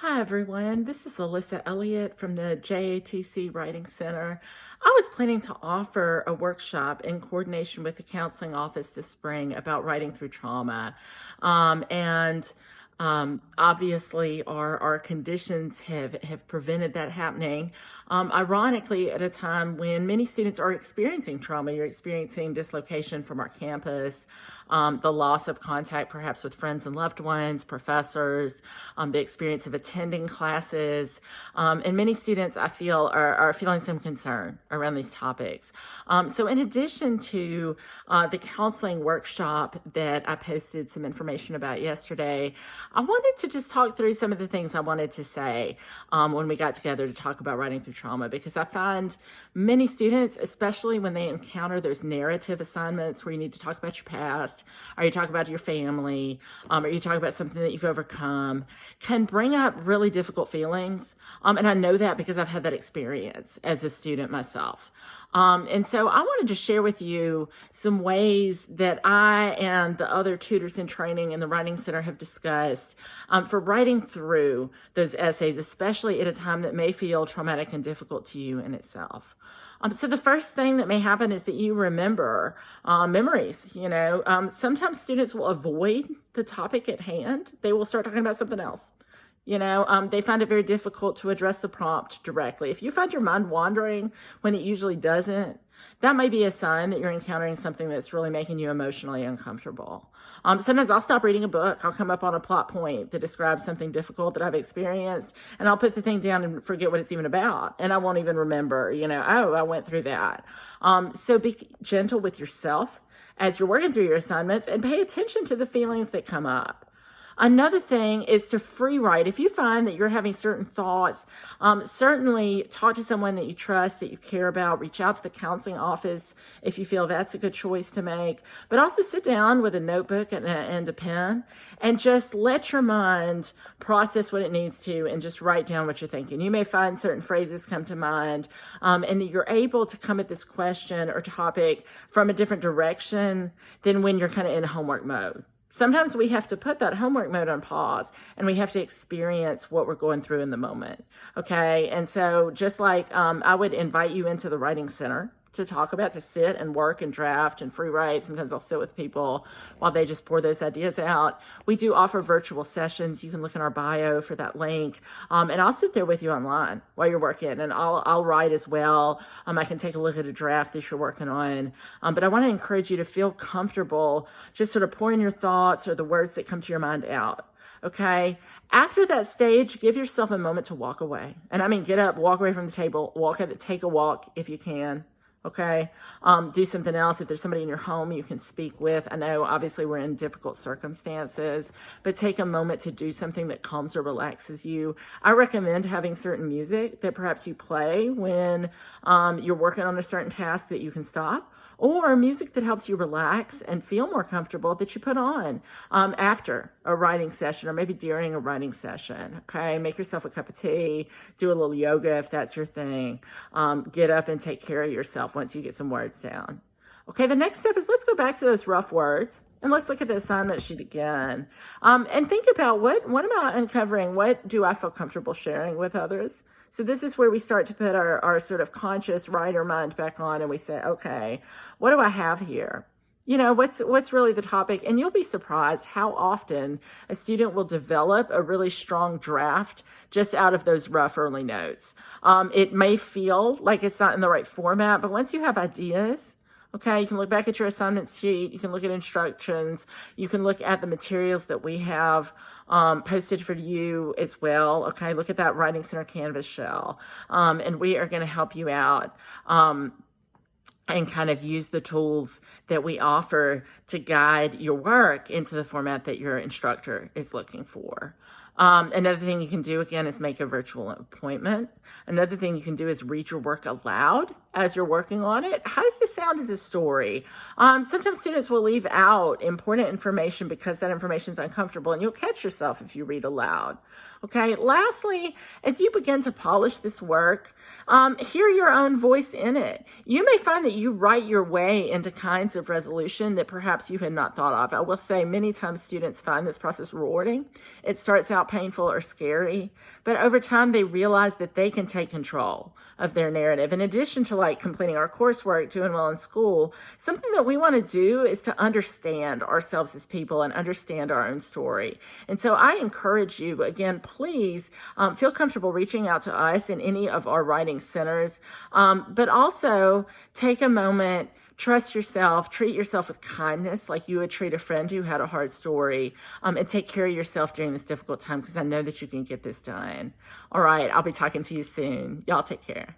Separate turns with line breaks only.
Hi, everyone. This is Alyssa Elliott from the JATC Writing Center. I was planning to offer a workshop in coordination with the counseling office this spring about writing through trauma. Obviously, our conditions have prevented that happening. Ironically, at a time when many students are experiencing trauma, you're experiencing dislocation from our campus, the loss of contact perhaps with friends and loved ones, professors, the experience of attending classes. And many students, I feel, are feeling some concern around these topics. So in addition to the counseling workshop that I posted some information about yesterday, I wanted to just talk through some of the things I wanted to say when we got together to talk about writing through trauma, because I find many students, especially when they encounter those narrative assignments where you need to talk about your past, or you talk about your family, or you talk about something that you've overcome, can bring up really difficult feelings. And I know that because I've had that experience as a student myself. And so I wanted to share with you some ways that I and the other tutors in training in the Writing Center have discussed for writing through those essays, especially at a time that may feel traumatic and difficult to you in itself. So the first thing that may happen is that you remember memories. Sometimes students will avoid the topic at hand. They will start talking about something else. They find it very difficult to address the prompt directly. If you find your mind wandering when it usually doesn't, that might be a sign that you're encountering something that's really making you emotionally uncomfortable. Sometimes I'll stop reading a book. I'll come up on a plot point that describes something difficult that I've experienced, and I'll put the thing down and forget what it's even about. And I won't even remember, oh, I went through that. So be gentle with yourself as you're working through your assignments and pay attention to the feelings that come up. Another thing is to free write. If you find that you're having certain thoughts, certainly talk to someone that you trust, that you care about. Reach out to the counseling office if you feel that's a good choice to make. But also sit down with a notebook and a pen and just let your mind process what it needs to and just write down what you're thinking. You may find certain phrases come to mind and that you're able to come at this question or topic from a different direction than when you're kind of in homework mode. Sometimes we have to put that homework mode on pause and we have to experience what we're going through in the moment. Okay. And so just like I would invite you into the Writing Center to talk about, to sit and work and draft and free write. Sometimes I'll sit with people while they just pour those ideas out. We do offer virtual sessions. You can look in our bio for that link. And I'll sit there with you online while you're working, and I'll write as well. I can take a look at a draft that you're working on. But I want to encourage you to feel comfortable just sort of pouring your thoughts or the words that come to your mind out. Okay. After that stage, give yourself a moment to walk away. And I mean, get up, walk away from the table, take a walk if you can. Okay. Do something else. If there's somebody in your home you can speak with. I know obviously we're in difficult circumstances, but take a moment to do something that calms or relaxes you. I recommend having certain music that perhaps you play when you're working on a certain task that you can stop, or music that helps you relax and feel more comfortable that you put on after a writing session or maybe during a writing session. Okay, make yourself a cup of tea, do a little yoga if that's your thing. Get up and take care of yourself once you get some words down. Okay, the next step is let's go back to those rough words and let's look at the assignment sheet again and think about what am I uncovering? What do I feel comfortable sharing with others? So this is where we start to put our sort of conscious writer mind back on and we say, okay, what do I have here? What's really the topic? And you'll be surprised how often a student will develop a really strong draft just out of those rough early notes. It may feel like it's not in the right format, but once you have ideas, okay, you can look back at your assignment sheet, you can look at instructions, you can look at the materials that we have posted for you as well. Okay, look at that Writing Center Canvas shell. And we are going to help you out and kind of use the tools that we offer to guide your work into the format that your instructor is looking for. Another thing you can do, again, is make a virtual appointment. Another thing you can do is read your work aloud as you're working on it. How does this sound as a story? Sometimes students will leave out important information because that information is uncomfortable, and you'll catch yourself if you read aloud. Okay, lastly, as you begin to polish this work, hear your own voice in it. You may find that that you write your way into kinds of resolution that perhaps you had not thought of. I will say many times students find this process rewarding. It starts out painful or scary, but over time they realize that they can take control of their narrative. In addition to like completing our coursework, doing well in school, something that we want to do is to understand ourselves as people and understand our own story. And so I encourage you, again, please feel comfortable reaching out to us in any of our writing centers, but also take a moment, trust yourself, treat yourself with kindness like you would treat a friend who had a hard story, and take care of yourself during this difficult time, because I know that you can get this done. All right, I'll be talking to you soon. Y'all take care.